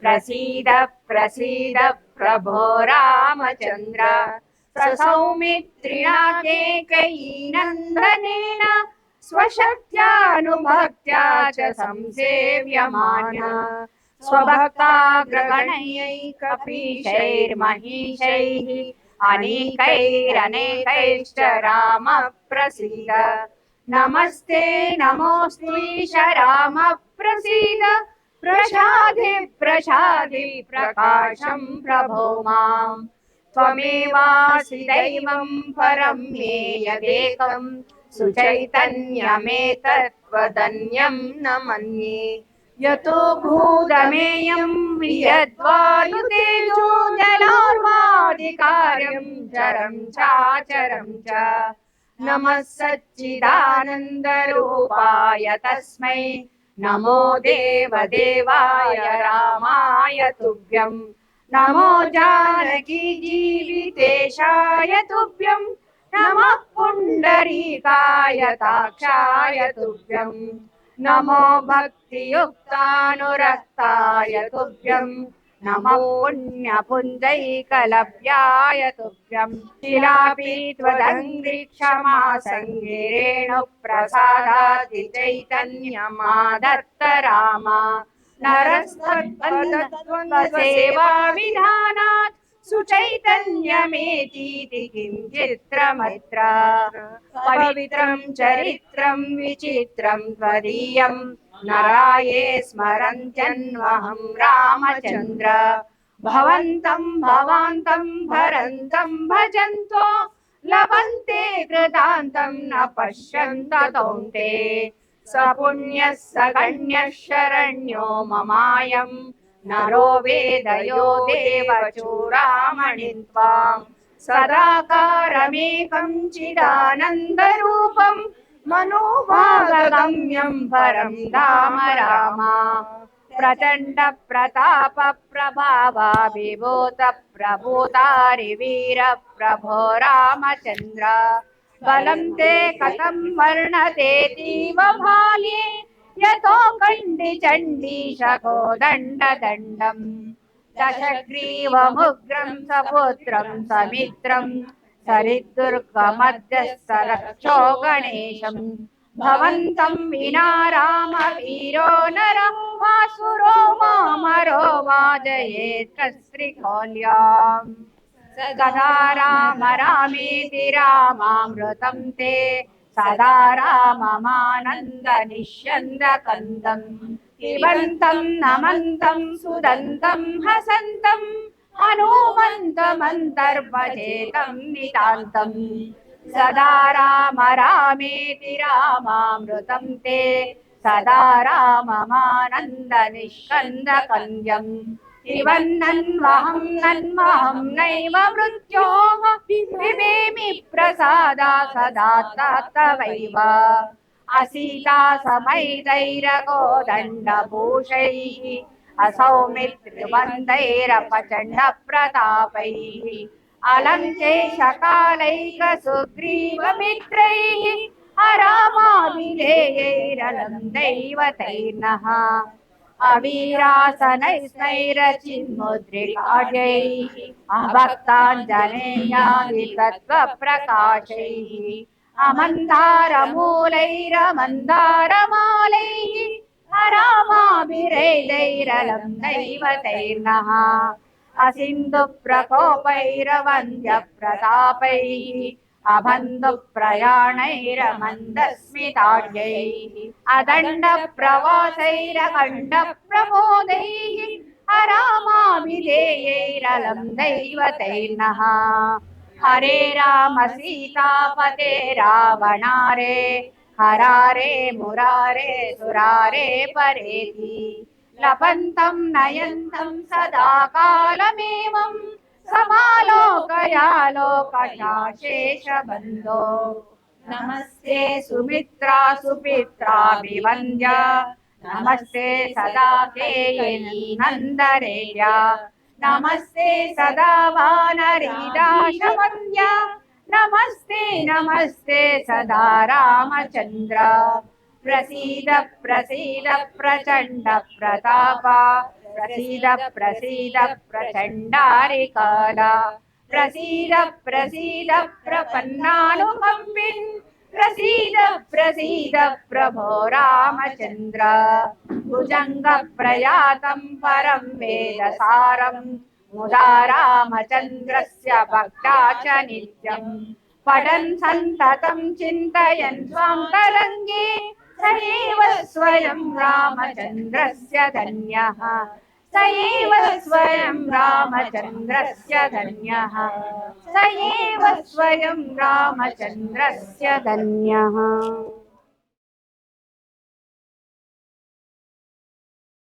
प्रसीद प्रसीद प्रभो रामचन्द्र सौमित्रिणा केकयीनन्दनेन स्वशक्त्यानुभक्त्या च संसेव्यमान स्वभक्ताग्रगणैकपीशैर्महिषैः अनेकैरनेकैश्च राम प्रसीद नमस्ते नमोऽस्त्वीश राम प्रसीद प्रसादे प्रसादे प्रकाशं प्रभो माम् त्वमेवासि दैवं परं मे यदेकं सुचैतन्यमेतत्त्वदन्यं न मन्ये यतो भूतमेयं वियद्वायुतेजो जलार्वादिकार्यं चरं चाचरं च नमः सच्चिदानन्दरूपाय तस्मै नमो देवदेवाय रामाय तुभ्यं नमो जानकी जीवितेशाय तुभ्यं नमः पुण्डरीकाय ताक्षाय तुभ्यं नमो भक्तियुक्तानुरक्ताय तुभ्यं नमः पुण्यपुञ्जैकलव्याय तुभ्यं शिलापि त्वदङ्घ्रिक्षमा सङ्गिरेणुप्रसादाति चैतन्यमादत्त राम नरस्तत्त्वसेवा विधानात् सुचैतन्यमेतीति किञ्चित्रमत्र पवित्रं चरित्रं विचित्रं त्वदीयं नराये स्मरन्त्यन्वहं रामचन्द्र भवन्तं भवान्तं भरन्तं भजन्तो लभन्ते कृतान्तं न पश्यन्त तौन्ते स पुण्यः स गण्यः शरण्यो ममायं नरो वेदयो देवचूडामणिं त्वां सदाकारमेकं चिदानन्दरूपं मनोभागगम्यं परं धाम राम प्रचण्ड प्रताप प्रभावा विभूत प्रभूतारि वीर प्रभो रामचन्द्र बलं ते कथं वर्णतेतीव भाल्ये यतो कण्डिचण्डीशको दण्डदण्डम् दशग्रीवमुग्रं सपुत्रं समित्रं सरिद्दुर्गमध्यस्थरक्षो गणेशं भवन्तं विना रामवीरो नर वासुरो मामरो वाजयेत् कस्त्रिकौल्याम् सदा राम रामेति रामामृतं ते सदा राममानन्दनिष्यन्दकन्दम् पिबन्तं नमन्तं सुदन्तं हसन्तं हनुमन्तमन्तर्भजेतं नितान्तम् सदा राम रामेति रामामृतं ते सदा राममानन्दनिष्कन्दकन्द्यम् पिबन्नन्वहं नन्वहं नैव मृत्योः पिबेमि प्रसादा सदा तवैव असीता समैतैरगोदण्डभूषैः असौमित्रिवन्दैरपचण्डप्रतापैः अलङ्केशकालैकसुग्रीवमित्रैः अरामाभिधेयैरलं दैवतैर्नः अवीरासनैस्नैरचिन्मुद्रिकाढ्यैः अभक्ताञ्जनेयादितत्त्वप्रकाशैः अमन्दारमूलैरमन्दारमालैः अरामाभिरेदैरलं दैवतैर्नः असिन्धुप्रकोपैरवन्द्यप्रतापैः अबन्धुप्रयाणैरमन्दस्मिताढ्यैः अदण्डप्रवासैरखण्डप्रमोदैः अरामाभिधेयैरलं दैवतैर्नः हरे राम सीतापते रावणारे हरारे मुरारे सुरारे परेति लपन्तं नयन्तं सदा कालमेवं समालोकयालोकशाशेषबन्धो नमस्ते सुमित्रा सुपित्राभिवन्द्य नमस्ते सदा केयी नन्दरेया नमस्ते सदा वानरीदाशवन्द्य नमस्ते नमस्ते सदा रामचन्द्र प्रसीद प्रसीद प्रचण्ड प्रताप प्रसीद प्रसीद प्रचण्डारिकाला प्रसीद प्रसीद प्रपन्नानुकम्पिन् प्रसीद प्रसीद प्रभो रामचन्द्र भुजङ्गप्रयातं परं वेदसारं मुदा रामचन्द्रस्य भक्ता च नित्यं पठन् सन्ततं चिन्तयन् स्वान्तरङ्गे स एव स्वयं रामचन्द्रस्य धन्यः स एव स्वयं रामचन्द्रस्य धन्यः स एव स्वयं रामचन्द्रस्य धन्यः।